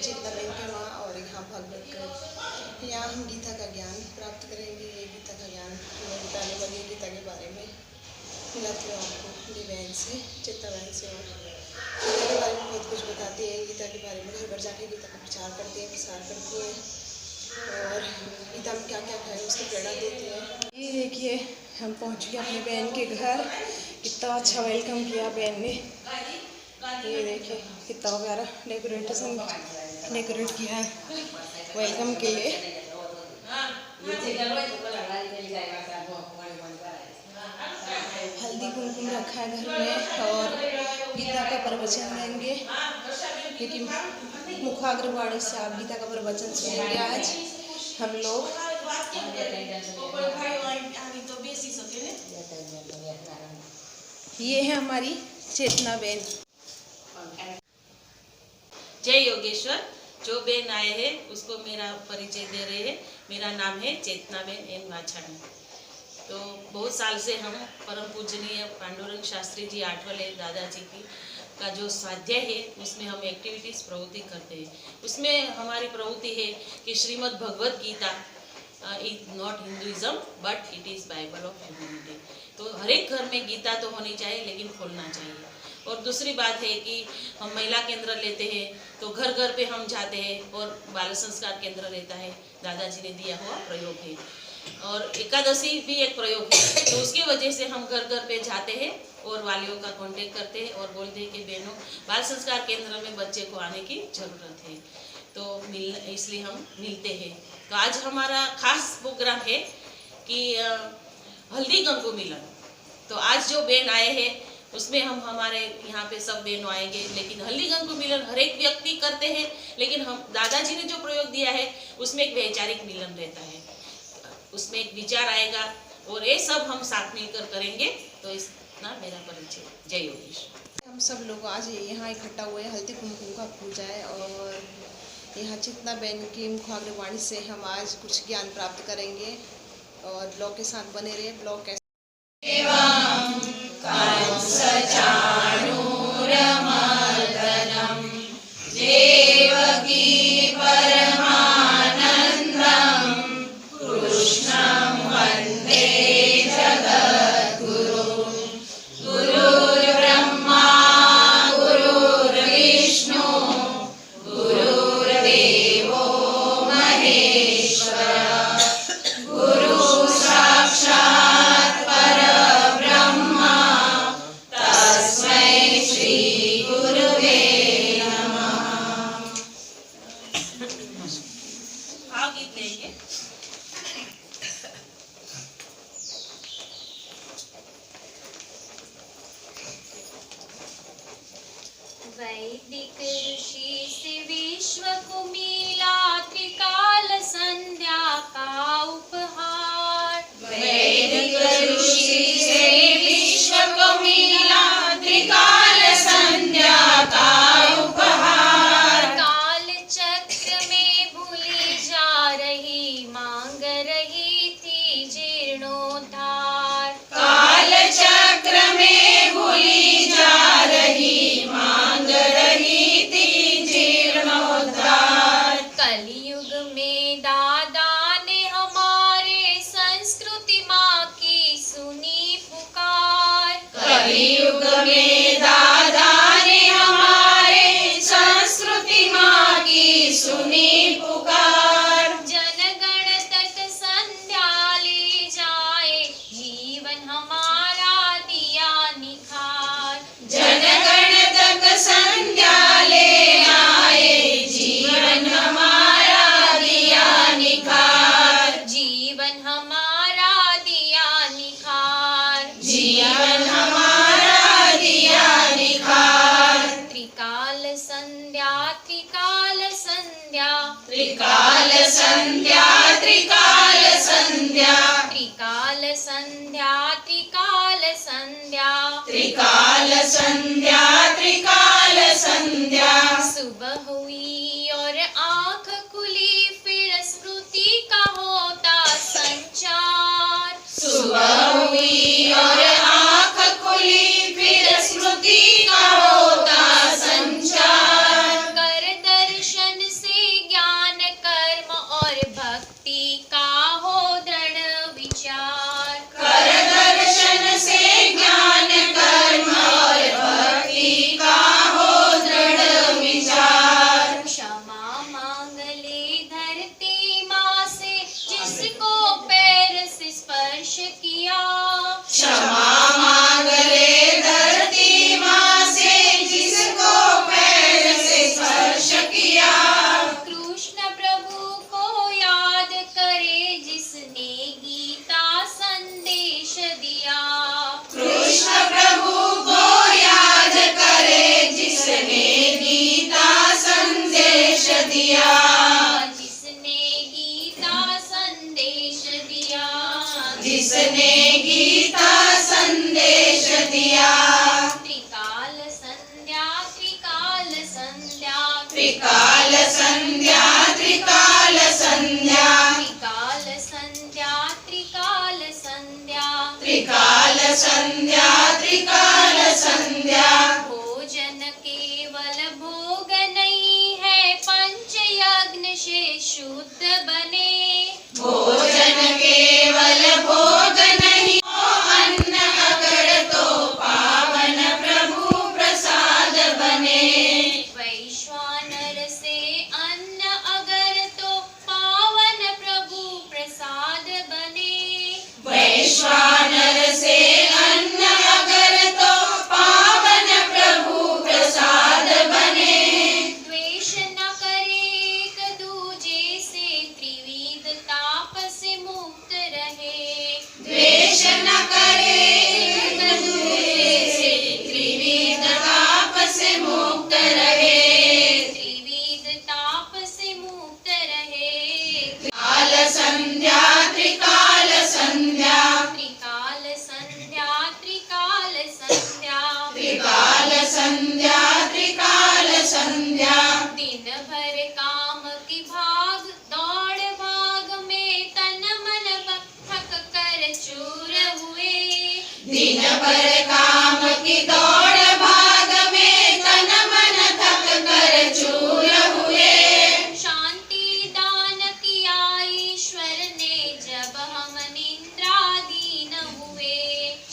चेतना बहन के वहाँ और यहाँ भागवत कर। यहाँ हम गीता का ज्ञान प्राप्त करेंगे। ये गीता का ज्ञान मैं बताने वाली है गीता के बारे में। मिलाती हूँ आपको मेरी बहन से, चेतना बहन से। और गीता के बारे में बहुत कुछ बताती है। गीता के बारे में घर घर जाके गीता का प्रचार करती है, प्रसार करती है और गीता में क्या क्या है उसकी प्रेरणा देती है। ये देखिए हम पहुँच गए अपने बहन के घर। कितना अच्छा वेलकम किया बहन ने। ये देखिए कितना प्यारा डेकोरेट किया है वेलकम के लिए। हल्दी कुमकुम रखा है घर में और गीता का प्रवचन देंगे, क्योंकि मुखाग्रवाणी से आप गीता का प्रवचन सुनेंगे आज हम लोग। ये है हमारी चेतना बहन। जय योगेश्वर। जो बहन आए हैं उसको मेरा परिचय दे रहे हैं। मेरा नाम है चेतना बहन एन वाछाणी। तो बहुत साल से हम परम पूजनीय पांडुरंग शास्त्री जी आठवले दादाजी की का जो स्वाध्याय है उसमें हम एक्टिविटीज़ प्रवृत्ति करते हैं। उसमें हमारी प्रवृत्ति है कि Shrimad Bhagavad Gita is not Hinduism but it is Bible of humanity. तो हर एक घर में गीता तो होनी चाहिए, लेकिन खोलना चाहिए। और दूसरी बात है कि हम महिला केंद्र लेते हैं तो घर घर पे हम जाते हैं और बाल संस्कार केंद्र रहता है, दादाजी ने दिया हुआ प्रयोग है। और एकादशी भी एक प्रयोग है, तो उसकी वजह से हम घर घर पे जाते हैं और वालियों का कांटेक्ट करते हैं और बोलते हैं कि बहनों बाल संस्कार केंद्र में बच्चे को आने की ज़रूरत है, तो इसलिए हम मिलते हैं। तो आज हमारा खास प्रोग्राम है कि हल्दी गंगू मिलन। तो आज जो बहन आए हैं उसमें हम हमारे यहाँ पे सब बहनों आएंगे, लेकिन हल्दी गंगू मिलन हर एक व्यक्ति करते हैं, लेकिन हम दादाजी ने जो प्रयोग दिया है उसमें एक वैचारिक मिलन रहता है, उसमें एक विचार आएगा और ये सब हम साथ मिलकर करेंगे। तो इतना मेरा परिचय। जय योगेश्वर। हम सब लोग आज यहाँ इकट्ठा हुए, हल्दी कुमकुम का पूजा है और यहाँ चेतना बहन की मुखाग्रवाणी से हम आज कुछ ज्ञान प्राप्त करेंगे। और ब्लॉग के साथ बने रहे। ब्लॉग कैसे वैदिक ऋषि से विश्व को मिला त्रिकाल संध्या का उपहार। वैदिक ऋषि से विश्व को मिला त्रिकाल संध्या का उपहार। काल चक्र में भूली जा रही मांग रही थी जीर्णोद्धार। काल चक्र में भूली जा रही मांग रही थी जीर्णोद्धार। कलयुग में दादा ने हमारे संस्कृति माँ की सुनी पुकार। कलयुग में दादा ने हमारे संस्कृति माँ की सुनी पुकार। जनगण तक संध्या ले जाए जीवन हमारा दिया निखार। जनगण तक संध्या ले आए जीवन हमारा दिया निखार। जीवन हमारा दिया निखार। जीवन हमारा दिया निखार। त्रिकाल संध्या त्रिकाल संध्या त्रिकाल संध्या त्रिकाल संध्या त्रिकाल संध्या त्रिकाल संध्या त्रिकाल संध्या त्रिकाल संध्या। सुबह हुई और आँख खुली फिर स्मृति का होता संचार। सुबह हुई और आँख खुली फिर स्मृति का होता संचार। कर दर्शन त्रिकाल संध्या त्रिकाल संध्या त्रिकाल संध्या त्रिकाल संध्या त्रिकाल संध्या त्रिकाल संध्या भोजन केवल भोग नहीं है पंच यज्ञ से शुद्ध बने भोजन केवल भोग नहीं अन्न अगर तो पावन प्रभु प्रसाद बने वैश्वानर से अन्न अगर तो पावन प्रभु प्रसाद बने वैश्वानर से अन्न अगर तो पावन प्रभु प्रसाद बने द्वेष न करे एक दूजे से त्रिविध ताप से मुक्त रहे द्वेष न करे एक दूसरे से त्रिविध ताप से मुक्त रहे त्रिविध ताप से मुक्त रहे त्रिकाल संध्या त्रिकाल संध्या त्रिकाल संध्या त्रिकाल संध्या त्रिकाल संध्या त्रिकाल संध्या दिन भर काम की भाग दौड़ भाग में तन मन थक कर चूर हुए दिन भर काम की दौड़ भाग में तन मन थक कर चूर हुए शांति दान किया ईश्वर ने जब हम निद्राधीन हुए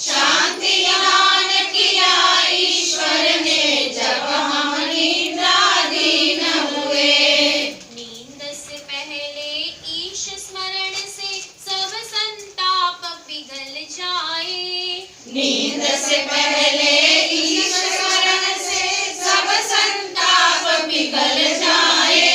शांति दान किया ईश्वर ने जब हम निद्राधीन हुए नींद से पहले ईश स्मरण से सब संताप पिघल जाए नींद से पहले ईश्वर स्मरण से सब संताप पिघल जाए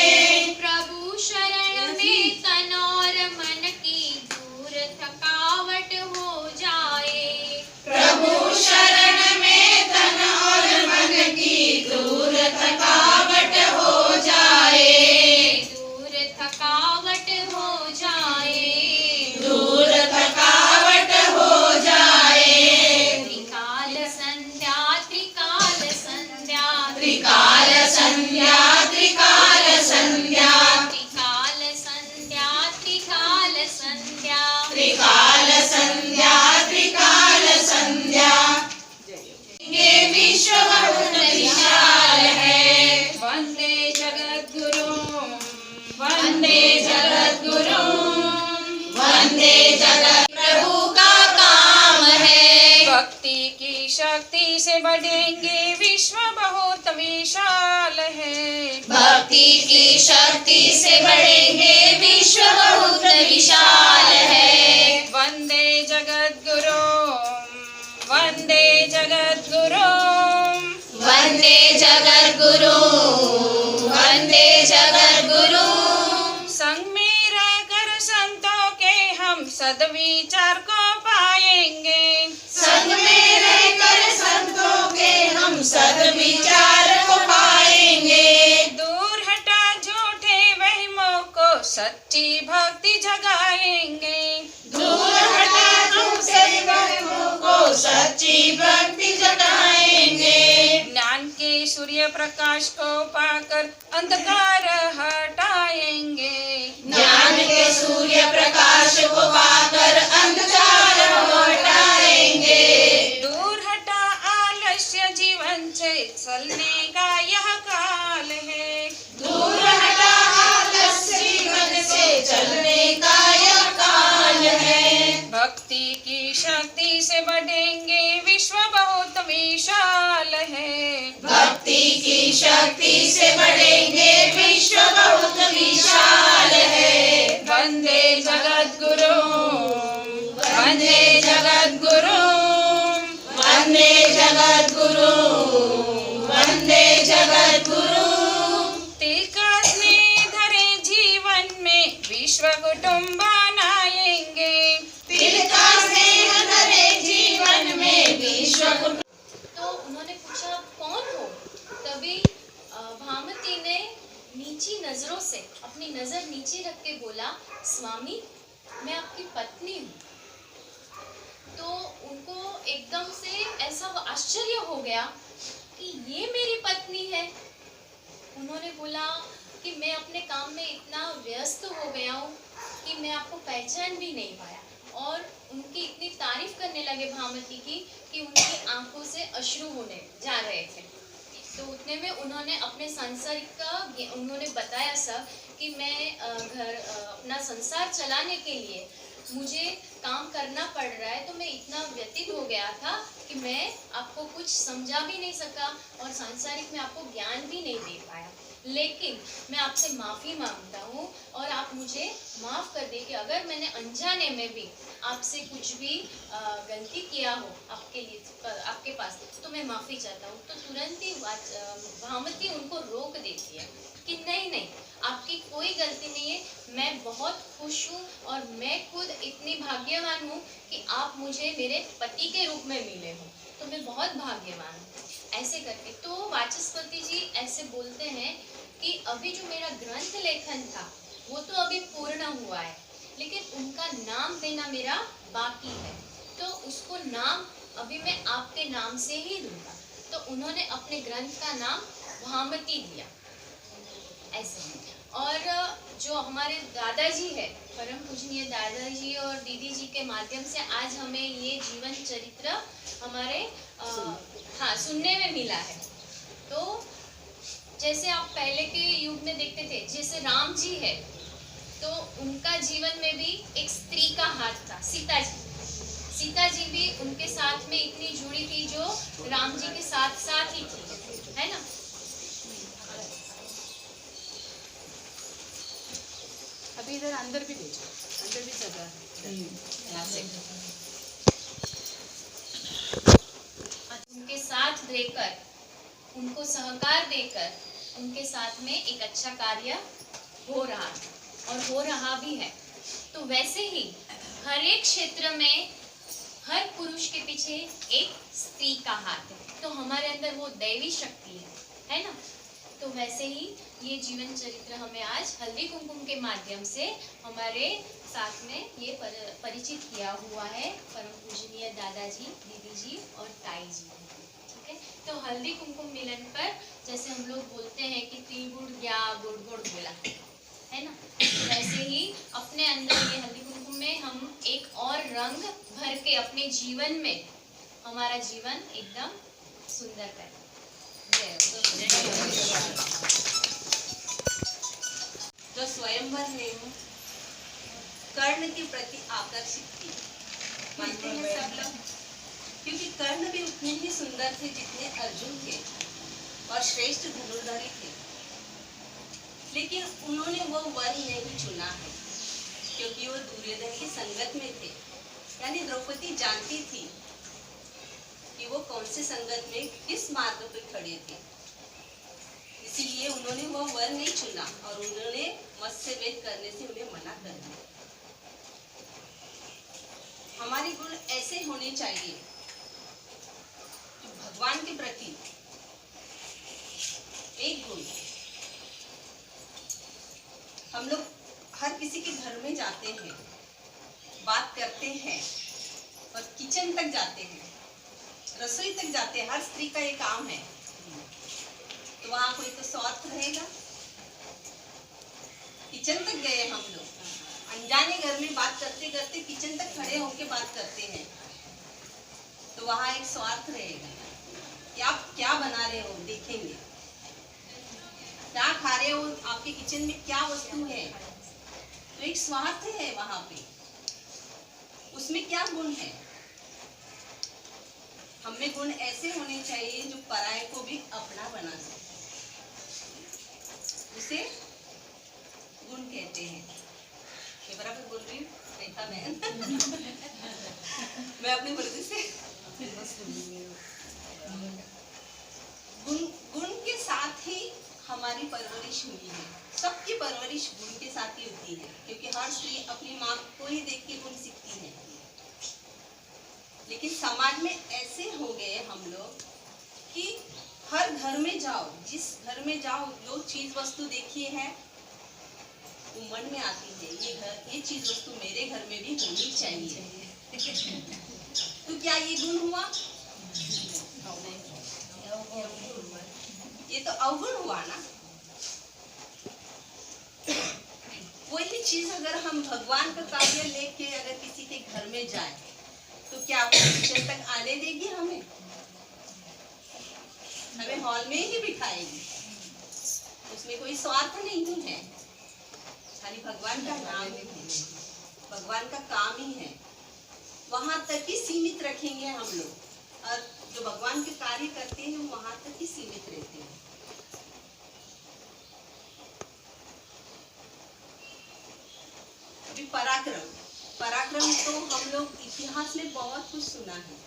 प्रभु शरण में तन और मन की दूर थकावट हो जाए प्रभु शरण में तन और मन की दूर थकावट हो जाए दूर थकावट हो जाए दूर थकावट हो जाए त्रिकाल संध्या त्रिकाल संध्या त्रिकाल संध्या त्रिकाल संध्या त्रिकाल संध्या त्रिकाल संध्या त्रिकाल संध्या त्रिकाल संध्या ये विश्व बहुत विशाल है वंदे जगद्गुरु वंदे जगद्गुरु वंदे जगत प्रभु का काम है भक्ति की शक्ति से बढ़ेंगे विश्व बहुत विशाल है भक्ति की शक्ति से बढ़ेंगे विश्व बहुत विशाल है वंदे जगद्गुरु वंदे जगद्गुरु वंदे जगद्गुरु वंदे जगद्गुरु संग में रहकर संतों के हम सद्विचार को पाएंगे संग में रहकर संतों के हम सद्विचार को पाएंगे दूर हटा झूठे वहमों को सच्ची भक्ति जगाएंगे दूर हटा तुमसे वहमों को सच्ची भक्ति जगाएंगे ज्ञान के सूर्य प्रकाश को पाकर अंधकार हटाएंगे ज्ञान के सूर्य प्रकाश को पाकर अंधकार हटाएंगे दूर हटा आलस्य जीवन से चलने का यह काल है दूर हटा आलस्य जीवन से चलने का यह काल है भक्ति की शक्ति से बढ़ेंगे विश्व बहुत विशाल है भक्ति की शक्ति से बढ़ेंगे विश्व बहुत विशाल है वंदे जगद्गुरु वंदे जगद्गुरु वंदे जगद्गुरु वंदे जगद्गुरु तिल का स्नेह धरे जीवन में विश्व कुटुंब बनाएंगे तिल का स्नेह धरे जीवन में विश्व कुटुंब तो उन्होंने पूछा कौन हो तभी भामती ने नीची नजरों से अपनी नजर नीचे रख के बोला स्वामी मैं आपकी पत्नी हूँ तो उनको एकदम से ऐसा आश्चर्य हो गया कि ये मेरी पत्नी है उन्होंने बोला कि मैं अपने काम में इतना व्यस्त हो गया हूँ कि मैं आपको पहचान भी नहीं पाया। और उनकी इतनी तारीफ करने लगे भामती की कि उनकी आंखों से अश्रु होने जा रहे थे। तो उतने में उन्होंने अपने सांसारिक का उन्होंने बताया सब कि मैं अपना संसार चलाने के लिए मुझे काम करना पड़ रहा है, तो मैं इतना व्यतीत हो गया था कि मैं आपको कुछ समझा भी नहीं सका और सांसारिक में आपको ज्ञान भी नहीं दे पाया। लेकिन मैं आपसे माफ़ी मांगता हूँ और आप मुझे माफ़ कर दें कि अगर मैंने अनजाने में भी आपसे कुछ भी गलती किया हो आपके पास, तो मैं माफ़ी चाहता हूँ। तो तुरंत ही भामती उनको रोक देती है कि नहीं नहीं, आपकी कोई गलती नहीं है, मैं बहुत खुश हूँ और मैं खुद इतनी भाग्यवान हूँ कि आप मुझे मेरे पति के रूप में मिले हो, तो मैं बहुत भाग्यवान हूँ। ऐसे करके तो वाचस्पति जी ऐसे बोलते हैं कि अभी जो मेरा ग्रंथ लेखन था वो तो अभी पूर्ण हुआ है, लेकिन उनका नाम देना मेरा बाकी है, तो उसको नाम अभी मैं आपके नाम से ही दूंगा। तो उन्होंने अपने ग्रंथ का नाम भामती दिया ऐसे। और जो हमारे दादाजी है, परम पूजनीय दादाजी और दीदी जी के माध्यम से आज हमें ये जीवन चरित्र हमारे सुनने में मिला है। तो जैसे आप पहले के युग में देखते थे, जैसे राम जी है तो उनका जीवन में भी एक स्त्री का हाथ था, सीता जी भी उनके साथ में इतनी जुड़ी थी जो राम जी के साथ साथ ही थी, है ना। अभी इधर अंदर भी भेजो, अंदर भी जगह है यहाँ से। उनके साथ रहकर, उनको सहकार देकर उनके साथ में एक अच्छा कार्य हो रहा है और हो रहा भी है। तो वैसे ही हर एक क्षेत्र में हर पुरुष के पीछे एक स्त्री का हाथ है, तो हमारे अंदर वो दैवी शक्ति है ना। तो वैसे ही ये जीवन चरित्र हमें आज हल्दी कुमकुम के माध्यम से हमारे साथ में ये परिचित किया हुआ है परम पूजनीय दादाजी, दीदी जी और ताई जी, ठीक है। तो हल्दी कुमकुम मिलन पर जैसे हम लोग बोलते हैं कि तिल गुड़ गया गुड़ गुड़ बोला, है ना, वैसे ही अपने अंदर ये हल्दी कुमकुम में हम एक और रंग भर के अपने जीवन में हमारा जीवन एकदम सुंदर करें। जो स्वयंवर ने कर्ण के प्रति आकर्षित की, मानते हैं सब लोग, क्योंकि कर्ण भी उतने ही सुंदर थे जितने अर्जुन थे और श्रेष्ठ धनुर्धरी थे, लेकिन उन्होंने वो वर नहीं चुना है क्योंकि वो दुर्योधन की संगत में थे। यानी द्रौपदी जानती थी कि वो कौन से संगत में किस मार्ग पे खड़े थे, इसीलिए उन्होंने वो वर नहीं चुना और उन्होंने मत्स्य वेद करने से उन्हें मना कर दिया। हमारे गुण ऐसे होने चाहिए कि भगवान के प्रति एक गुण, हम लोग हर किसी के घर में जाते हैं, बात करते हैं और किचन तक जाते हैं, रसोई तक जाते हैं, हर स्त्री का ये काम है। तो वहां कोई तो स्वार्थ रहेगा। किचन तक गए हम लोग, अनजाने घर में बात करते करते किचन तक खड़े होकर बात करते हैं, तो वहां एक स्वार्थ रहेगा कि आप क्या बना रहे हो, देखेंगे क्या खा रहे हो, आपके किचन में क्या वस्तु है, तो एक स्वार्थ है वहां पे, उसमें क्या गुण है। हमें गुण ऐसे होने चाहिए जो पराये को भी अपना बना सके, उसे गुण कहते हैं। मैं बराबर बोल रही हूँ, रेखा बहन मैं अपनी मर्जी से गुण के साथ ही हमारी परवरिश हुई है। सबकी परवरिश गुण के साथ ही होती है, क्योंकि हर स्त्री अपनी माँ को ही देख के गुण सीखती है। लेकिन समाज में ऐसे हो गए हम लोग कि हर घर में जाओ, जिस घर में जाओ, जो चीज वस्तु देखी है वो मन में आती है, ये चीज वस्तु मेरे घर में भी होनी चाहिए। तो क्या ये गुण हुआ? ये तो अवगुण हुआ ना। चीज अगर हम भगवान का कार्य लेके अगर किसी के घर में जाए तो क्या वो किचन तक आने देगी हमें? हमें हॉल में ही बिठाएगी। उसमें कोई स्वार्थ नहीं है, खाली भगवान का नाम है, भगवान का काम ही है। वहां तक ही सीमित रखेंगे हम लोग, और जो भगवान के कार्य करते हैं वो वहां तक ही सीमित रहते हैं। अभी पराक्रम, पराक्रम तो हम लोग इतिहास में बहुत कुछ सुना है।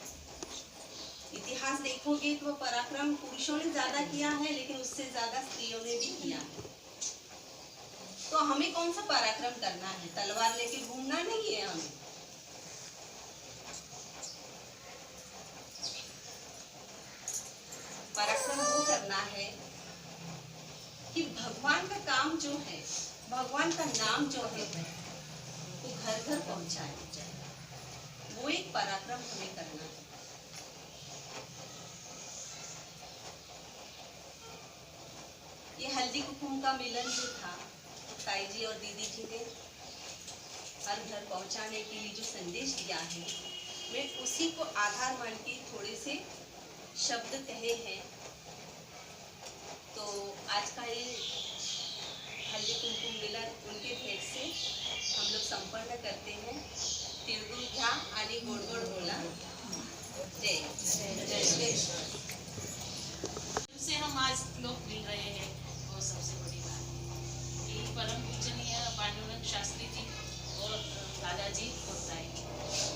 इतिहास देखोगे तो पराक्रम पुरुषों ने ज्यादा किया है, लेकिन उससे ज्यादा स्त्रियों ने भी किया है। तो हमें कौन सा पराक्रम करना है? तलवार लेके घूमना नहीं है हमें। पराक्रम वो करना है कि भगवान का काम जो है, भगवान का नाम जो है वो घर घर पहुंचाए, वो एक पराक्रम हमें करना है। ये हल्दी कुमकुम का मिलन जो था, ताई जी और दीदी जी ने हर घर पहुंचाने के लिए जो संदेश दिया है, मैं उसी को आधार मान के थोड़े से शब्द कहे हैं। तो आज का ये हल्दी कुमकुम मिलन उनके भेंट से हम लोग संपन्न करते हैं। तिळगुळ घ्या आणि गोड गोड बोला। जय जय। से हम आज लोग मिल रहे हैं, वो सबसे बड़ी बात है कि परम पूजनीय पांडुरंग शास्त्री जी और दादाजी होता है।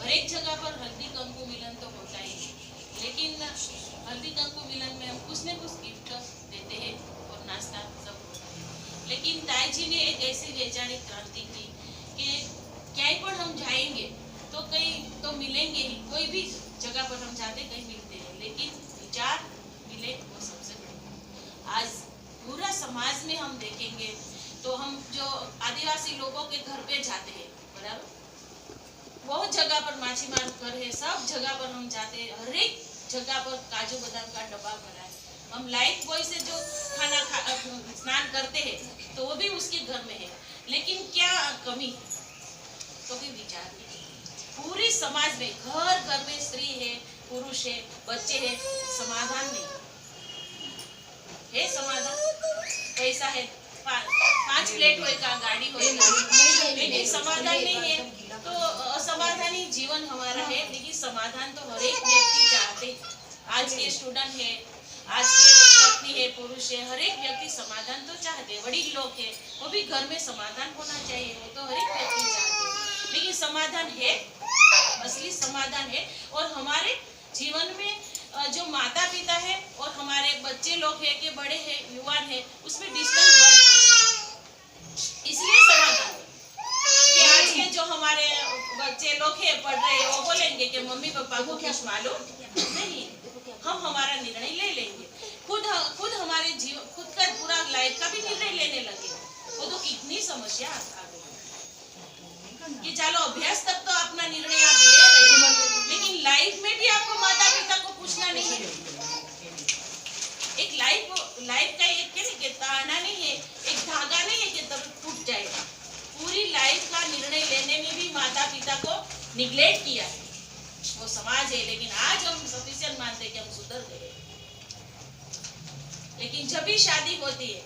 हर एक जगह पर हल्दी कंकु मिलन तो होता ही है, लेकिन हल्दी कंकु मिलन में हम कुछ न कुछ गिफ्ट देते हैं और नाश्ता सब होता है। लेकिन ताई जी ने एक ऐसी वैचारिक क्रांति की कि कहीं पर हम जाएंगे तो कहीं तो मिलेंगे ही, कोई भी जगह पर हम जाते कहीं मिलते हैं, लेकिन विचार मिले वो सबसे बड़ी। आज पूरा समाज में हम देखेंगे तो हम जो आदिवासी लोगों के घर पे जाते हैं, बराबर, बहुत जगह पर माछीमार घर है, सब जगह पर हम जाते हैं, हर एक जगह पर काजू बादाम का डब्बा भरा है। हम लाइफ बॉय से जो स्नान करते हैं तो वो भी उसके घर में है, लेकिन क्या कमी है? तो भी विचार नहीं। पूरी समाज में घर घर में स्त्री है, पुरुष है, बच्चे है, समाधान नहीं है। समाधान पैसा है, 5 प्लेट होएगा, गाड़ी होएगा, लेकिन समाधान नहीं है। तो असमाधानी जीवन हमारा है, लेकिन समाधान तो हर एक व्यक्ति चाहते। आज के स्टूडेंट है, आज के पत्नी है, पुरुष है, हर एक व्यक्ति समाधान तो चाहते। बड़ी लोग है, वो भी घर में समाधान होना चाहिए, वो तो हर एक व्यक्ति चाहते। लेकिन समाधान है, असली समाधान है। और हमारे जीवन में जो माता पिता है और हमारे बच्चे लोग है कि बड़े हैं, युवा है, उसमें डिस्टेंस बढ़, इसलिए समाधान कि आज के जो हमारे बच्चे लोग है पढ़ रहे हैं, वो बोलेंगे कि मम्मी पापा को कुछ मालूम नहीं, हम हमारा निर्णय ले लेंगे खुद हमारे जीवन, खुद का पूरा लाइफ का भी निर्णय लेने लगे। वो तो कितनी समस्या आ गई कि चलो अभ्यास तक तो अपना निर्णय आप ले रहे हो, लेकिन लाइफ में भी आपको माता पिता को पूछना नहीं है। एक लाइफ का एक क्या नहीं कि ताना नहीं है, एक धागा नहीं है कि तब टूट जाएगा। पूरी लाइफ का निर्णय लेने में भी माता पिता को निग्लेक्ट किया है, वो समाज है। लेकिन आज हम सफिशिएंट मानते हैं कि हम सुधर गए, लेकिन जब भी शादी होती है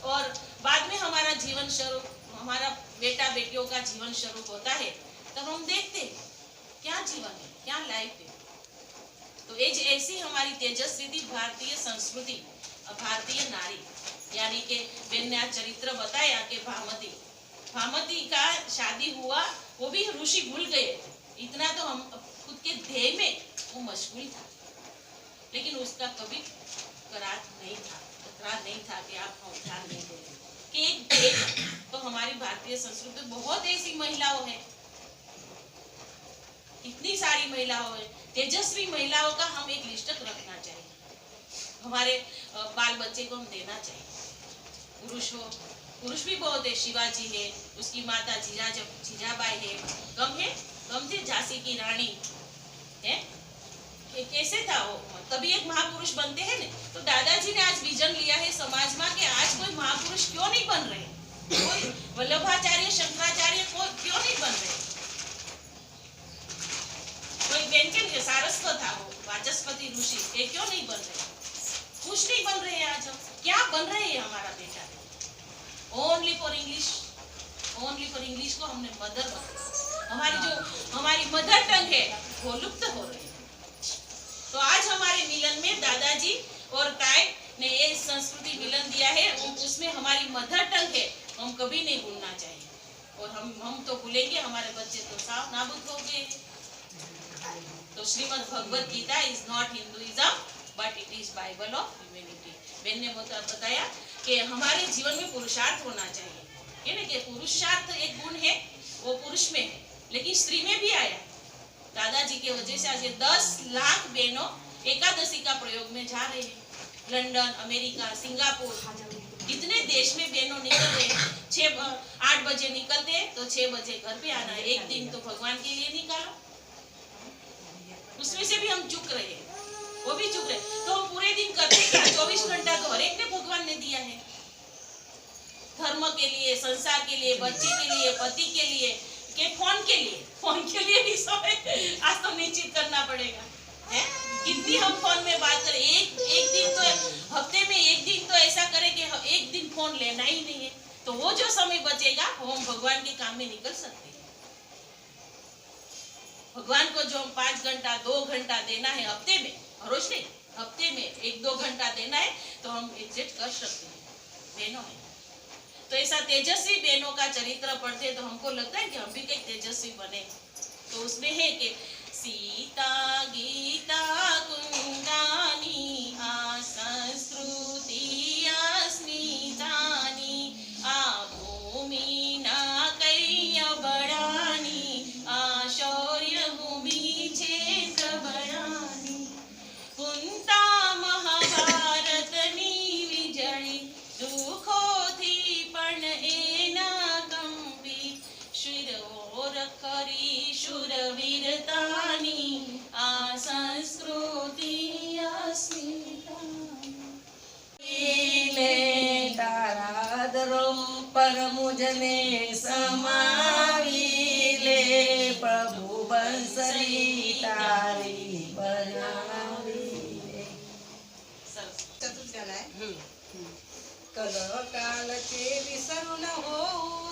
और बाद में हमारा जीवन शुरू, हमारा बेटा बेटियों का जीवन शुरू होता है, तब हम देखते हैं क्या जीवन है, क्या लाइफ है। तो ऐसी हमारी तेजस्वी भारतीय संस्कृति, भारतीय नारी, यानी कि बेन्या चरित्र बताया कि भामती का शादी हुआ, वो भी ऋषि भूल गए। इतना तो हम खुद के ध्येय में वो मशगूल था, लेकिन उसका कभी करार नहीं था कि आप ध्यान नहीं देंगे कि एक ध्येय। तो हमारी भारतीय संस्कृति बहुत ऐसी महिलाओं है, इतनी सारी महिलाओं है, तेजस्वी महिलाओं का हम एक लिस्ट रखना चाहिए, हमारे बाल बच्चे को हम देना चाहिए। पुरुष भी बहुत है, शिवाजी है, उसकी माता जीजाबाई है, कम थे झांसी की रानी है, कैसे था वो, तभी एक महापुरुष बनते हैं ना। तो दादाजी ने आज विजन लिया है समाज में कि आज कोई महापुरुष क्यों नहीं बन रहे, कोई वल्लभाचार्य शंकराचार्य को क्यों नहीं बन रहे? कोई बेन के सारस्वत था वो वाचस्पति ऋषि, ये क्यों नहीं बन रहे? कुछ नहीं बन रहे हैं आज हम। क्या बन रहे हैं हमारा बेटा? ओनली फॉर इंग्लिश को हमने मदर बना। हमारी मदर टंग है वो लुप्त हो रही है। तो आज हमारे मिलन में दादाजी और ताई ने ये संस्कृति मिलन दिया है, उसमें हमारी मदर टंग है, हम कभी नहीं भूलना चाहिए। और हम तो भूलेंगे, हमारे बच्चे तो साफ नाबूद हो गए। तो Shrimad Bhagavad Gita is not Hinduism but it is Bible of humanity. Ben ने बताया कि हमारे जीवन में पुरुषार्थ होना चाहिए। ये ना कि पुरुषार्थ एक गुण है, वो पुरुष में है, लेकिन स्त्री में भी आया। दादाजी के वजह से आज 10 लाख बहनों एकादशी का प्रयोग में जा रहे हैं। लंदन, अमेरिका, सिंगापुर, कितने देश में बहनों निकल रहे हैं। 8 बजे निकलते हैं तो 6 बजे घर पे आना है। एक दिन तो भगवान के लिए निकालो। उसमें से भी हम चूक रहे हैं, वो भी चूक रहे। तो हम पूरे दिन करते क्या? 24 घंटा तो हर एक ने भगवान ने दिया है, धर्म के लिए, संसार के लिए, बच्चे के लिए, पति के लिए, के फोन के लिए भी समय आज तो निश्चित करना पड़ेगा है। कितनी हम फोन में बात करें, एक दिन तो हफ्ते में एक दिन तो ऐसा करें कि एक दिन फोन लेना ही नहीं है। तो वो जो समय बचेगा वो हम भगवान के काम में निकल सकते हैं। भगवान को जो हम 5 घंटा 2 घंटा देना है हफ्ते में, रोज नहीं, हफ्ते में 1-2 घंटा देना है, तो हम एग्जिट कर सकते हैं। बहनों है तो ऐसा तेजस्वी बहनों का चरित्र पढ़ते तो हमको लगता है कि हम भी कई तेजस्वी बने। तो उसमें है कि सीता गीता कुंदानी आ संस्कृति अस्मितानी आ भूमि ना कैय बड़ानी आ शौर्य भूमि क्षेत्र बड़ानी कुंता महाभारतनी विजयी दुखो खरी शूरवीरतानी आ संस्कृति अस्मितानी। तारा दरो पर मुझने समावी ले, प्रभु बंसरी तारी बनावी ले। कल कालचे विसरून हो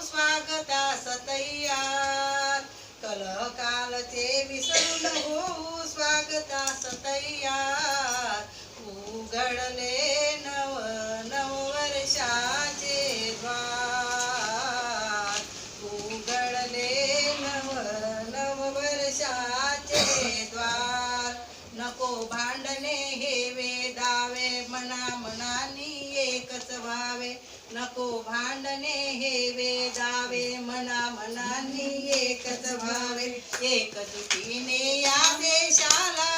स्वागता सतैयार, कल कालचे विसरून हो स्वागता सतैयार, उघडले नव वर्षाचे द्वार, उघडले नव वर्षाचे द्वार, नको भांडणे हे वेदावे मना मनानी एकच व्हावे, नको भांडणे हे वेदावे मना मनानी एकच व्हावे, एकजुटीने या देशाला,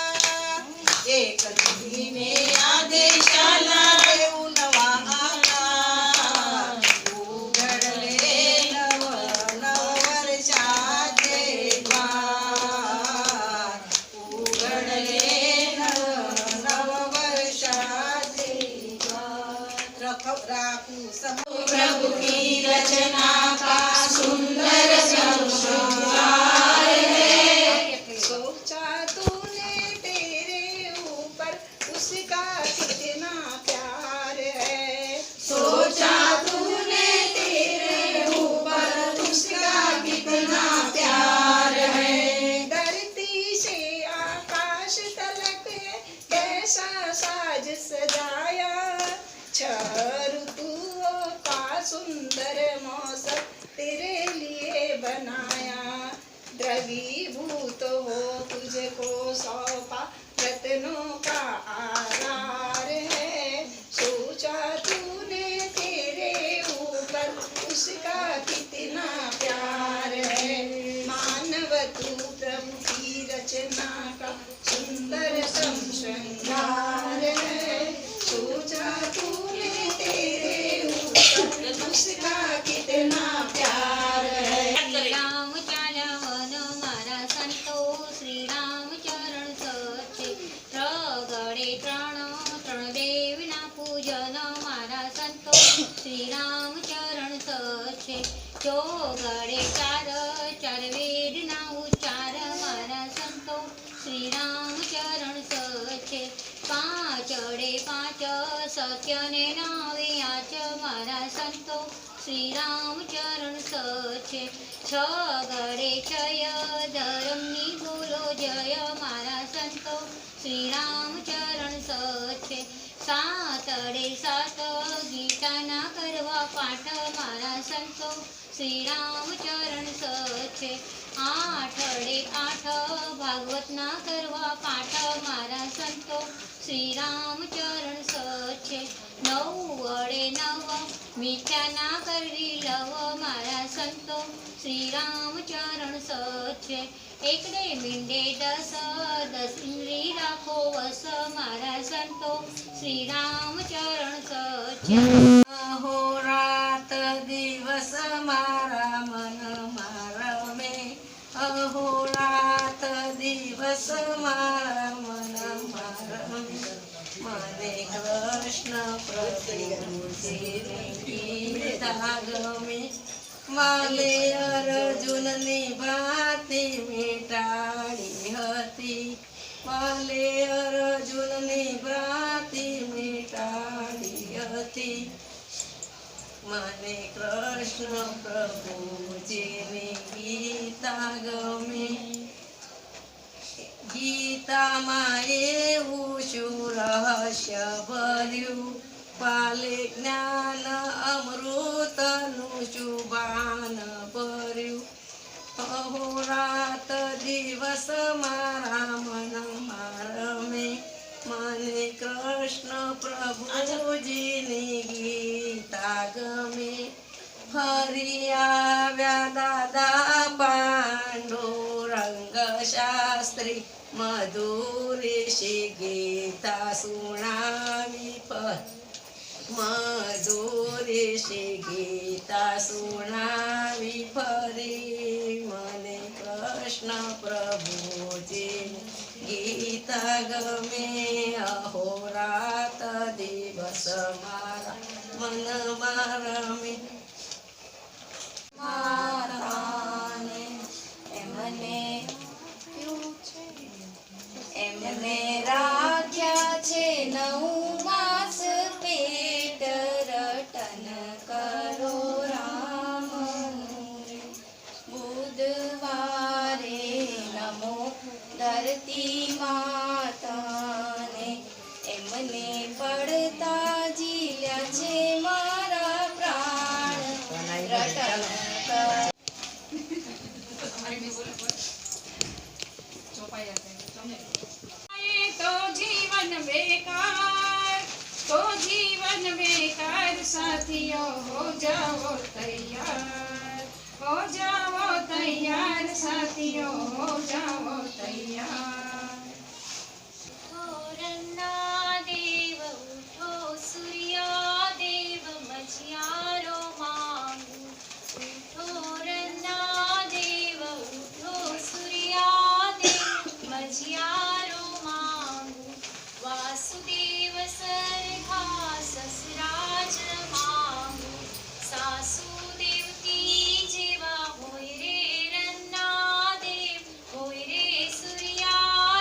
एकजुटीने या देशाला देऊ नवा आकार, उघडले नव वर्षाचे द्वार, उघडले नव वर्षाचे द्वार, राखू प्रभु की रचना का सुंदर संसार है। सोचा तूने तेरे ऊपर उसका कितना प्यार है, सोचा तूने तेरे ऊपर उसका कितना प्यार है। धरती से आकाश तलक कैसा साज सजाया, 6 ऋतुओं का सुंदर मौसम तेरे लिए बनाया, द्रवीभूत हो तुझको सौंपा रत्नों का आधार है, सोचा तूने तेरे ऊपर उसका कितना प्यार है, मानव तू प्रभु की रचना का सुंदर श्रृंगार है, सोचा तूने तेरे ऊपर उसका कितना प्यार है। करें। राम चालवन मारा संतो श्री राम चरण सच्चे, प्रगड़े त्रण देवीना पूजन मारा संतो श्री राम चरण सच्चे, ચોગડે ચાર ચાર વેદના ઉચ્ચાર મારા સંતો શ્રી રામ ચરણ સચે. પાંચડે પાંચ સત્ય ને નાવે આચ મારા સંતો શ્રી રામ ચરણ સચે. છગડે છય ધર્મની બોલો જય મારા સંતો શ્રી રામ ચરણ સચે. સાતડે સાત ગીતાના કરવા પાઠ મારા સંતો શ્રી રામ ચરણ સચે. આઠડે આઠ ભાગવતના કરવા પાઠ મારા સંતો શ્રી રામ ચરણ સચે. નવડે નવ મીઠાના કરવી લવ મારા સંતો શ્રી રામ ચરણ સચે. એકડે મીંડે દસ દસ ઇન્દ્રી રાખો વસ મારા સંતો શ્રી રામ ચરણ સચે. અહોરાત દિવસ મારા મન રમે, અહોરાત દિવસ મારા મન રમે. મને કૃષ્ણ પ્રભુજીની ગીતા ગમે. માલે અર્જુનની ભાતી મીટાડી હતી, માલે અર્જુનની ભાતી મીટાડી હતી. મને કૃષ્ણ પ્રભુજીની ગીતા ગમે. ગીતામાં એવું શું રહસ્ય ભર્યું, પાલે જ્ઞાન અમૃતનું શુભાન ભર્યું. અહોરાત દિવસ મારા મનમાં રમે. મને કૃષ્ણ પ્રભુજીની ગીતા ગમે. ફરી આવ્યા દાદા પાંડુરંગ શાસ્ત્રી, મધુરેશી ગીતા સુણાવી મધુરેશી ગીતા સુણાવી ફરી. મને કૃષ્ણ પ્રભુજીની ગીતા ગમે. અહોરાત દિવસ મારા મનમાં રમે. માતાને એમને રાખ્યા છે 9 માસ પેટ, રટન કરો રામનું રે. બુધવારે નમો ધરતી માતાને, એમને પડતા જીલ્યા છે મારા પ્રાણ, રટન કરો. तो जीवन बेकार, तो जीवन बेकार साथियों हो जाओ तैयार, हो जाओ तैयार साथियों हो जाओ तैयार. ઠોરના દેવ ઉઠો સૂર્યાદેવ મઝિયારો માંગુ. ઠોરના દેવ ઉઠો સૂર્યાદેવ મઝિયારો માંગુ. વાસુદેવ સરખા સસરાજ માંગુ. સાસુ દેવકી જેવા હોય રે રન્ના દેવ, હોય રે સૂર્યા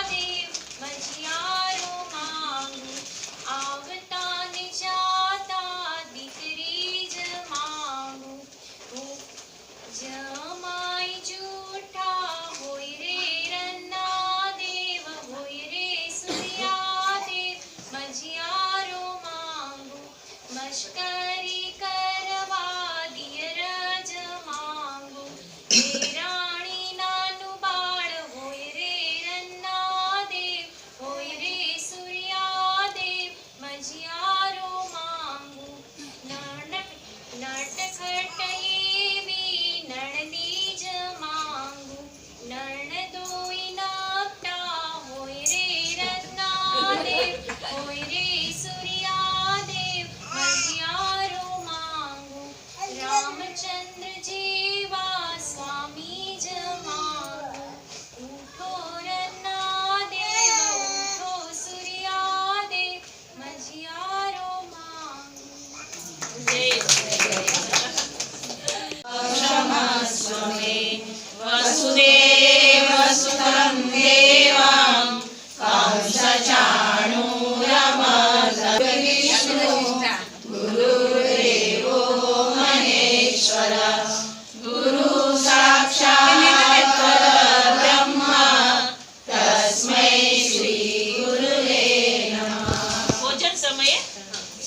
ईश्वर गुरु साक्षात् परब्रह्म तस्मै श्री गुरुवे नमः। भोजन समय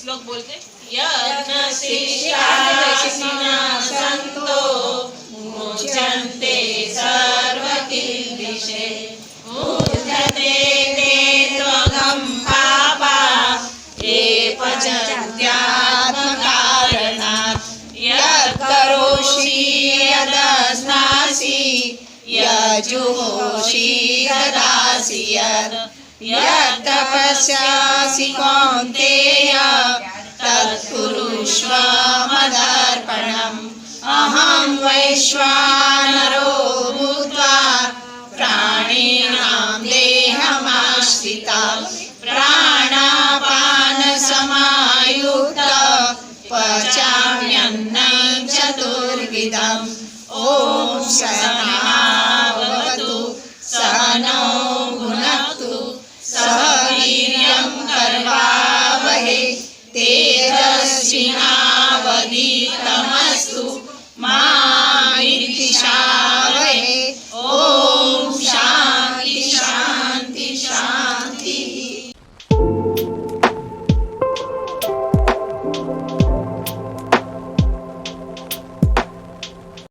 श्लोक बोलते यज्ञशिष्टाशिना संतो मुच्यन्ते सर्वकिल्बिषे मुच्यते ते त्वगं पापा ये पचन्त्यात्मकारणात् यत् करोषि यदस्नासि यजुहोषि ददासि यत् तपस्यासि कौन्तेय तत्कुरुष्व मदर्पणम् अहं वैश्वानरो भूत्वा प्राणिनां देहमाश्रिता प्राणापानसमायुक्ता पचाम्यन्नं चतुर्विधम् ॐ शनाय